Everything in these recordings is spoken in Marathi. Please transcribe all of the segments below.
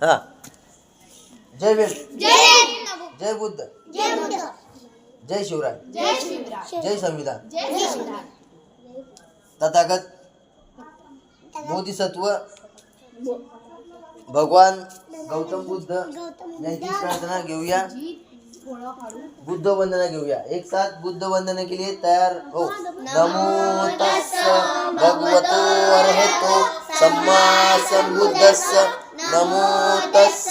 हा. जय भीम. जय बुद्ध. जय शिवराय. जय संविधान. तथागत बोधिसत्व भगवान गौतम बुद्ध यांची प्रार्थना घेऊया. बुद्ध वंदना घेऊया. एक साथ बुद्ध वंदना के लिए तैयार हो. नमो तस्स भगवतो अरहतो सम्मा संबुद्धस्स. नमो तस्स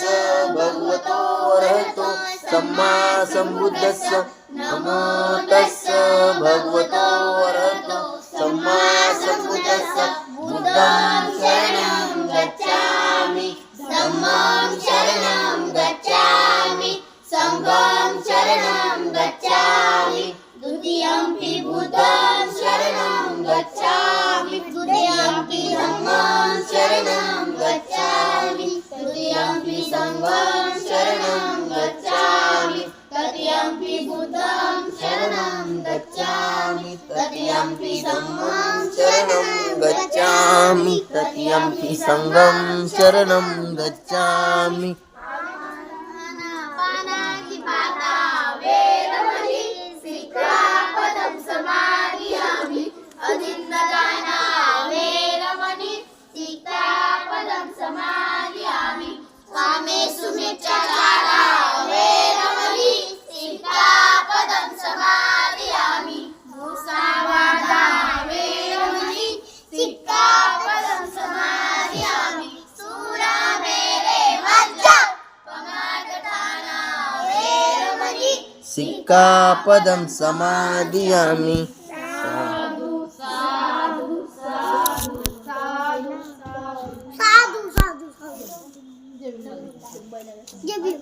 भगवतो अरहतो सम्मा संबुद्धस्स. नमो तस्स भगवतो अरहतो सम्मा संबुद्धस्स. बुद्धं शरणं गच्छामि. धम्मं शरणं गच्छामि. संघं शरणं गच्छामि. द्वितीयंपि बुद्धं शरणं गच्छामि. तृतीयंपि धम्मं शरणं गच्छामि. तृतीयंपि संघं शरणं गच्छामि. तृतीयंपि बुद्धं शरणं गच्छामि. तृतीयंपि धम्मं शरणं गच्छामि. तृतीयंपि संघं शरणं गच्छामि. सिक्कापदं समादियामि.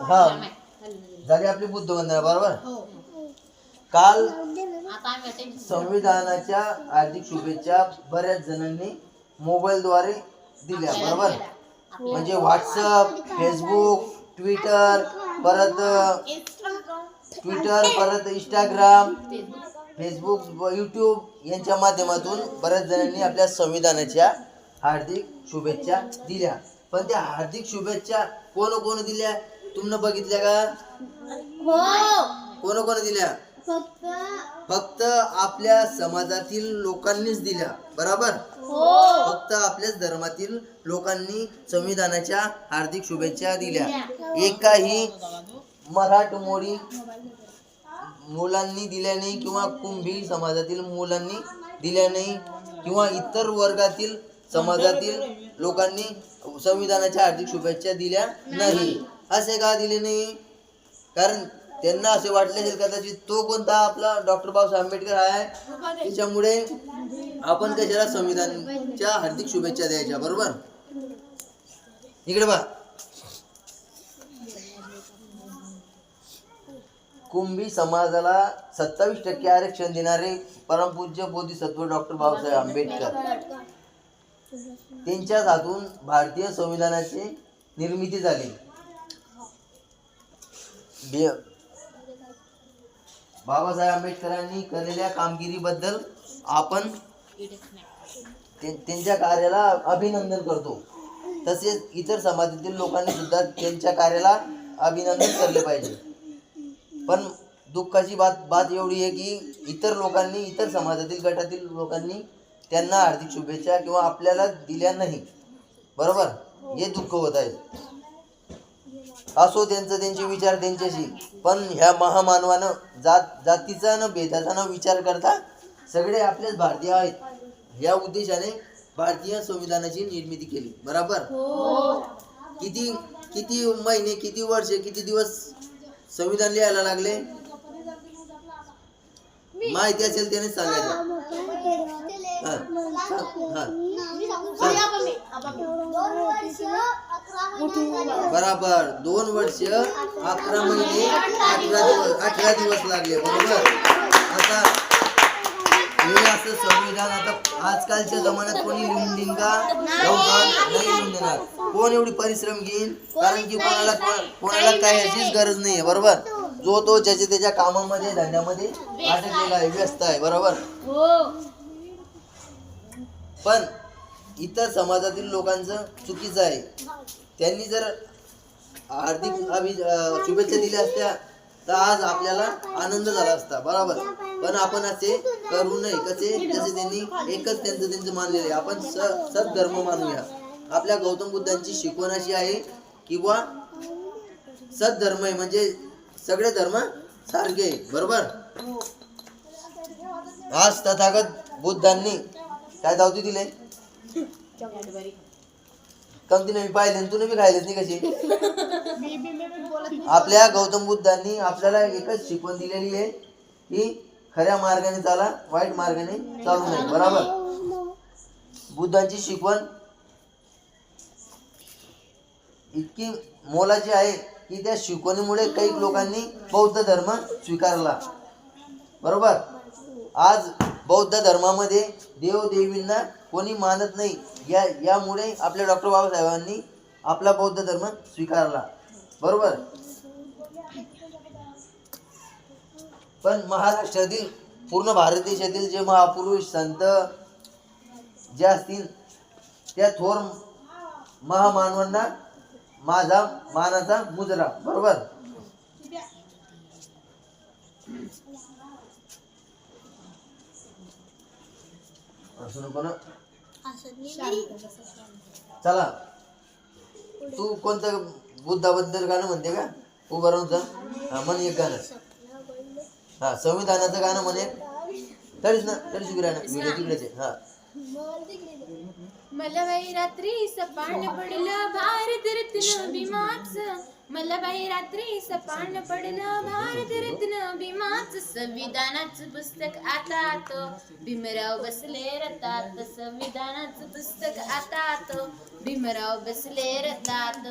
हा झाली आपली बुद्ध वंदना. बरोबर. काल संविधानाच्या हार्दिक शुभेच्छा बऱ्याच जणांनी मोबाईलद्वारे दिल्या. बरोबर. म्हणजे व्हॉट्सअप, फेसबुक, ट्विटर, परत इंस्टाग्राम, फेसबुक, यूट्यूब यांच्या माध्यमातून बऱ्याच जणांनी आपल्या संविधानाच्या हार्दिक शुभेच्छा दिल्या. पण त्या हार्दिक शुभेच्छा कोण दिल्या तुम्ही बघितल्या का? कोण दिल्या? फक्त आपल्या समाजातील लोकांनीच दिल्या. बरोबर. फक्त आपल्याच धर्मातील लोकांनी संविधानाच्या हार्दिक शुभेच्छा दिल्या. एकाही मराठमोळी मुलांनी दिल्या नाही किंवा कुंभी समाजातील मुलांनी दिल्या नाही किंवा इतर वर्गातील समाजातील लोकांनी संविधानाच्या हार्दिक शुभेच्छा दिल्या नाही. असे का दिले नाही? कारण त्यांना असे वाटले असेल कदाचित तो कोणता आपला डॉक्टर बाबासाहेब आंबेडकर आहे, त्याच्यामुळे आपण कशाला संविधानाच्या हार्दिक शुभेच्छा द्यायच्या. बरोबर. इकडे बघा. कुंभी समाजाला 27% आरक्षण देणारे परमपूज्य बोधिसत्व डॉक्टर बाबासाहेब आंबेडकर त्यांच्याच हातून भारतीय संविधानाची निर्मिती झाली. बाबासाहेब आंबेडकरांनी केलेल्या कामगिरीबद्दल आपण त्यांच्या कार्याला अभिनंदन करतो. तसेच इतर समाजातील लोकांनी सुद्धा त्यांच्या कार्याला अभिनंदन केले पाहिजे. पण दुःखाची बात एवढी आहे की इतर समाजातील गटातील लोकांनी त्यांना हार्दिक शुभेच्छा किंवा आपल्याला दिल्या नाही. बरोबर. हे दुःख होत आहे. असो त्यांचे विचार त्यांच्याशी. पण ह्या महामानवानं जातीचा न भेदाचा न विचार करता सगळे आपलेच भारतीय आहेत या उद्देशाने भारतीय संविधानाची निर्मिती केली. बरोबर. किती महिने, किती वर्ष, किती दिवस संविधान लिहायला लागले? माहिती असेल त्याने सांगायचं. बराबर 2 वर्ष 11 महिने 18 दिवस लागले. बरोबर. आता हे असं संविधान आता आजकालच्या जमान्यात कोणी लिहून देईन का? नाही लिहून देणार. कोण एवढी परिश्रम घेईन? कारण की कोणाला काय ह्याचीच गरज नाही आहे. बरोबर. जो तो ज्याच्या त्याच्या कामामध्ये धंद्यामध्ये अडकलेला आहे, व्यस्त आहे. बरोबर. पण इतर समाजातील लोकांचं चुकीचं आहे. त्यांनी जर हार्दिक शुभेच्छा दिल्या असत्या तर आज आपल्याला आनंद झाला असता, बरोबर. पण आपण असे करू नये. कसे? जसे त्यांनी एकच त्यांचं मानलेले. आपण सद्धर्म मानूया. आपल्या गौतम बुद्धांची शिकवण अशी आहे किंवा सद्धर्म आहे म्हणजे सगळे धर्म सारखे, बरोबर. आज तथागत बुद्धांनी काय दावती दिले? कमती नाही पाहिले, तू नाही खायलेच नाही कशी. आपल्या गौतम बुद्धांनी आपल्याला एकच शिकवण दिलेली आहे की खऱ्या मार्गाने चाला, वाईट मार्गाने चालू नये, बरोबर. बुद्धांची शिकवण इतकी मोलाची आहे की त्या शिकवणीमुळे काही लोकांनी बौद्ध धर्म स्वीकारला, बरोबर. आज बौद्ध धर्मामध्ये देवदेवींना कोणी मानत नाही. यामुळे आपल्या डॉक्टर बाबासाहेबांनी आपला बौद्ध धर्म स्वीकारला, बरोबर. पण महाराष्ट्रातील पूर्ण भारत देशातील जे महापुरुष संत जे असतील त्या थोर महामानवांना माझा मानाचा मुजरा, बरोबर. असं नको ना. चला, तू कोणतं बुद्धाबद्दल गाणं म्हणते का? उभं राहून म्हण एक गाणं. हा, संविधानाचं गाणं म्हणे. तरीच ना, तरीच उभी राहणं. व्हिडिओ तिकडेच आहे. हा. मला बाई रात्री सपान पडलं भारत रत्न भीमाचं. मला बाई रात्री सपान पडलं भारत रत्न भीमाचं. संविधानाचं पुस्तक आता भीमराव बसले रतात. संविधानाचं पुस्तक आता भीमराव बसले रतात.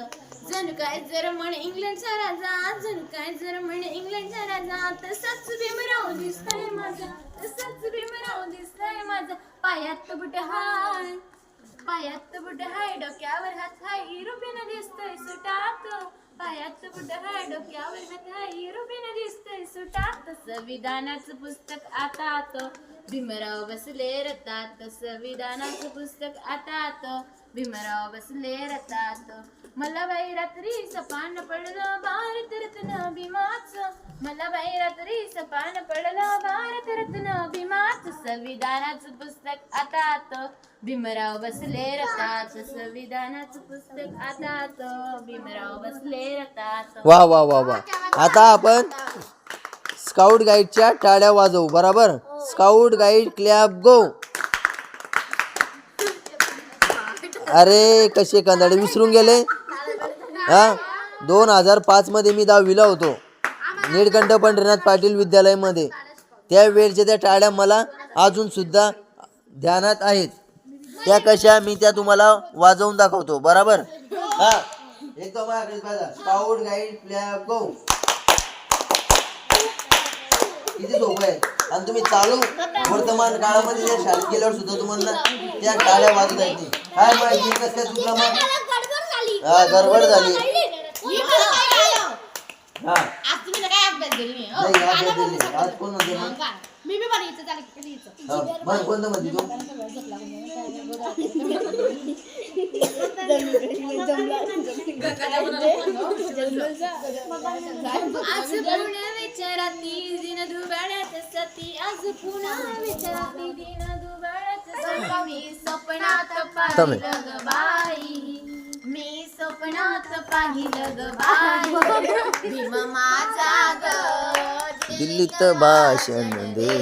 जणू काय जर म्हण इंग्लंडचा राजा, जणू काय जर म्हण इंग्लंडचा राजा. तसाच भीमराव दिसतोय माझा, तसाच भीमराव दिसतोय माझा. पायात बुट हाय, पायात बुट हाय, डोक्यावर हात हाय, रुबीन दिसतोय सुटात. पायात बुट हाय, डोक्यावर हात हाय, रुबीन दिसतोय सुटात. संविधानाचं पुस्तक आता भीमराव बसले रतात. संविधानाचं पुस्तक आता भीमराव बसले रतात. मला बाई रात्री सपान पडलं भारत रत्न भीमाचं. मला बाई रात्री सपान पडलं भारत रत्न भीमाचं. संविधानाचं पुस्तक आता भीमराव बसले रतात. संविधानाचं पुस्तक आता भीमराव बसले रतात. वा वा वा वा. आता आपण स्काउट गाईडच्या टाळ्या वाजवू, बरोबर. स्काउट गाईड क्लॅप गो. अरे कसे कंदाडे विसरून गेले. हा, 2005 मध्ये मी 10वीला होतो नीलकंठ पंढरीनाथ पाटील विद्यालयामध्ये. त्यावेळेच्या त्या टाळ्या मला अजून सुद्धा ध्यानात आहेत. त्या कशा मी त्या तुम्हाला वाजवून दाखवतो, बरोबर. हा, एकदम स्काउट गाईड क्लॅप गो. किती सोपं आहे. आणि तुम्ही चालू वर्तमान काळामध्ये त्या शाळेत गेल्यावर सुद्धा तुम्हाला त्या टाळ्या वाजवता येते. काय माहिती कसं काय चुकलं मग? हा, गडबड झाली. हा, नाही अभ्यास दिली. आज कोण म्हणते मग? मग कोणतं म्हणते तू? आज पुन्हा विचाराती दिन दुबाड्यात सती. आज पुन्हा विचाराती दिन दुबाड्यात सती. मी स्वप्नात पाहिलं ग बाई, मी स्वप्नात पाहिलं ग बाई. भीम माझा ग दिल्लीत भाषण दे,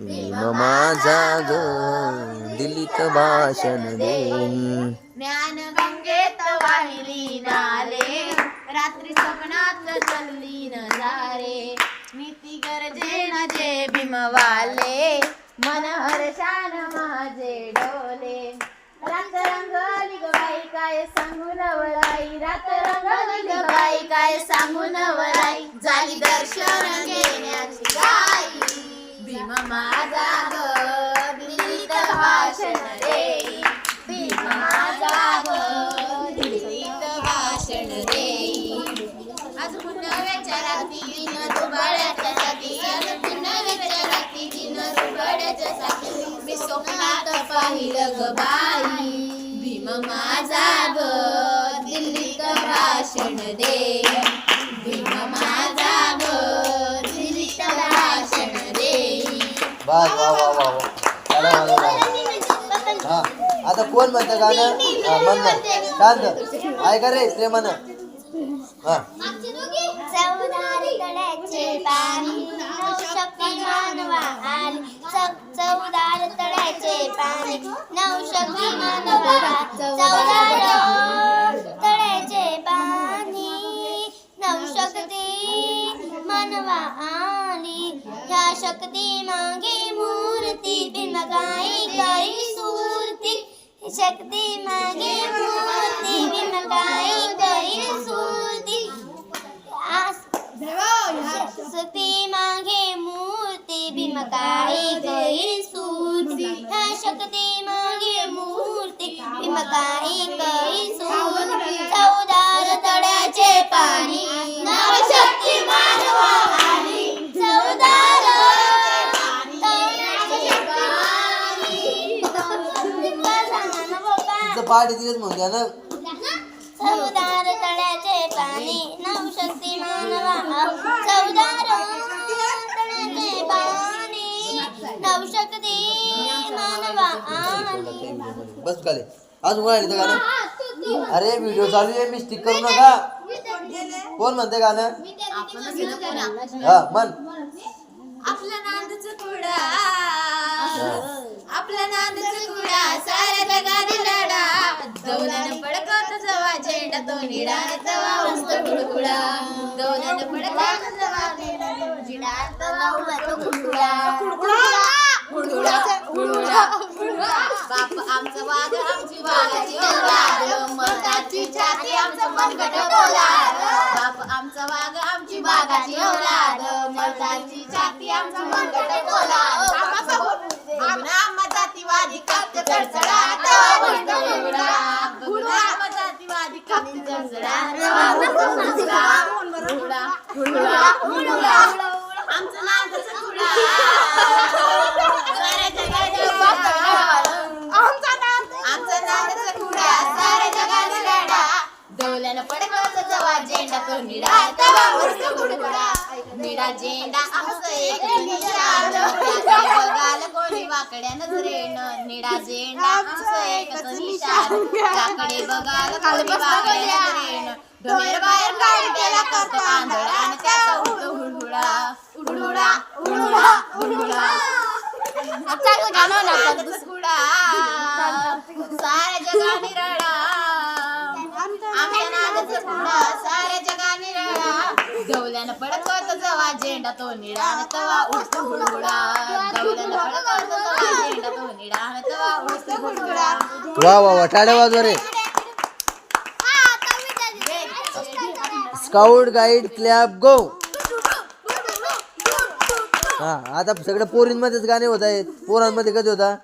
भीम माझा ग दिल्लीत भाषण दे. ज्ञान गंगेत वाहिली नाले, रात्री स्वप्नात चालली न जारे. नीती गरजे न जे भीमवाले, मन हर्षान माझे डोले. रात रंगली ग बाई काय सांगू नवलाई, रात रंगली ग बाई काय सांगू नवलाई. झाली दर्शन घेण्याची गाई, भीम माझा ग दिल्लीत भाषण देई. भीम माझा ग दिल्लीत भाषण देई. आज पुन्हा विचाराती दिन दुबाड्याच्या साठी, आज पुन्हा विचाराती दिन दुबाड्याच्या साठी. मी स्वप्नात पाहिलं ग बाई, भीम माझा ग दिल्लीत भाषण भाषण देईन भीमा माझा घरीत भाषण देईन. बस वा वा वा वा चला हा आता कोण म्हणतं गाणं हा म्हण शांत ऐका रे प्रेमानं हा चवदार तळ्याचे पाणी नवशक्ती मानवा आली चवदार तळ्याचे पाणी नवशक्ती मानवा चवदार तळ्याचे पाणी नवशक्ती मानवा आली ह्या शक्ती मागे मूर्ती बिनगाई गाई सुरती शक्ती मागे मूर्ती बिनगाई गाई सुरती शक्ती मागे मूर्ती भीमकाई गैर सूरती ह्या शक्ती मागे मूर्ती भीमकाई गैर सूरती चवदार तळ्याचे पाणी नवशक्ती मानवा आली चवदार तळ्याचे पाणी तिचं पाठ दिलेच म्हणूया ना चवदार तळ्याचे पाणी नवशक्ती मानवा चवदार तळ्याचे पाणी नवशक्ती मानवा आली. बस खाली अजून कोण आहे गाणं अरे व्हिडिओ चालू आहे मी स्टिक करू नका कोण म्हणते गाणं हा म्हण आपला नांदच कुडा आपला नांदच कुडा साऱ्या जगाने लढा दौलानं पडकत जवा झेंडा तो निडाने तवा उडतो कुडकुडा दौलानं पडकत जवा झेंडा तवा उडतो कुडकुडा कुडकुडा कुडकुडा बाप आमचं वाघ आमची वाघाची औलाद मताची छाती आमचं मनगट बोलाद बाप आमचा वाघ आमची वाघाची औलाद मताची छाती आमचं मनगट बोलाद आम्हा जातीवादी कापते चढचढा तवा उडतो कुडकुडा आम्हा जातीवादी कापते चढचढा तवा उडतो कुडकुडा कुडकुडा कुडकुडा आमचं नांदच कुडा साऱ्या जगाने आमचं नांदच कुडा साऱ्या जगाने लढा दौल्यानं पडकवत जवा झेंडा तो निडा तवा उडतो कुडकुडा निडा झेंडा आमचं एक निशाण बघाल कोणी वाकड्या नजरेनं निडा झेंडा आमचं एकच निशाण त्याकडे बघाल कोणी वाकड्या नजरेनं डोंगर बाहेर काढ गेला करतो आंधळा आणि त्याचा उडतो हुडहुडा उडहुडा उडहुडा उडहुडा कुडा साऱ्या जगाने रडा आमच्या नादाचा कुडा साऱ्या जगाने रडा दौल्यानं पडकवत जवा झेंडा तो निडा तवा उडतो हुडहुडा दौल्यानं पडकवत जवा झेंडा तो निडा तवा उडतो हुडहुडा वा वा वा टाळ्या वाजवा रे स्काउट गाईड क्लॅप गो हा आता सगळं पोरींमध्येच गाणे होत आहेत पोरांमध्ये कधी होता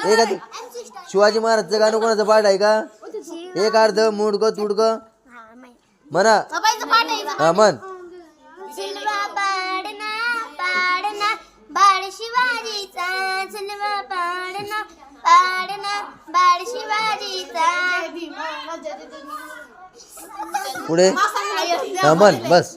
एखादी शिवाजी महाराजचं गाणं कोणाचं पाठ आहे का एक अर्ध मुडक तुडक म्हणा हा म्हण झुलवा पाडना पाडना बाळ शिवाजीचा झुलवा पाडना पाडना बाळ शिवाजीचा पुढे हा म्हण बस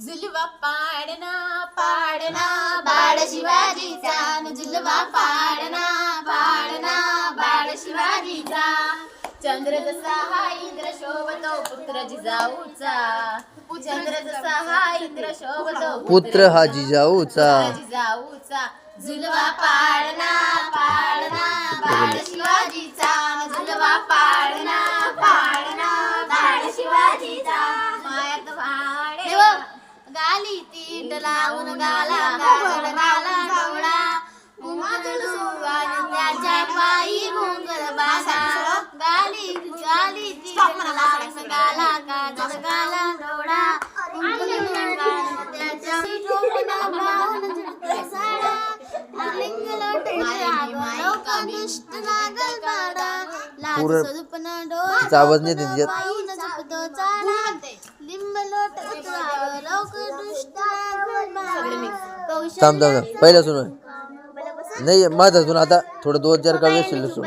झुलवा पाडना पाडना बाळ शिवाजीचा झुलवा पाडना पाडना बाळ शिवाजीचा चंद्र जसा हा इंद्र शोभतो पुत्र जिजाऊचा चंद्र जसा हा इंद्र शोभतो पुत्र हा जिजाऊचा जिजाऊचा झुलवा पाडना पाडना बाळ शिवाजीचा झुलवा पाडना पाडना बाळ शिवाजीचा मायात भाडे गाली तीट लावून गाला गाजर गाला डोळा मुंगल सुवान त्याच्या पायी मुंगल बासा गाली गाली तीट लावून गाला गाजर गाला डोळा मुंगल सुवान त्याच्या टोपना ब्राऊन झटका साडा लिंग लोटे लोक दुष्ट नागल काढा लाज स्वरूपन डोळा तिचा आवाज नाही येत तिच्यात. पायीन झुकतो चाला लिंब लोट उतरावं लोक दुष्ट नागल काढा थांब थांब पहिला सुन नाही माझा सुन आता थोडं 2-4 काळ शिल्लक सोड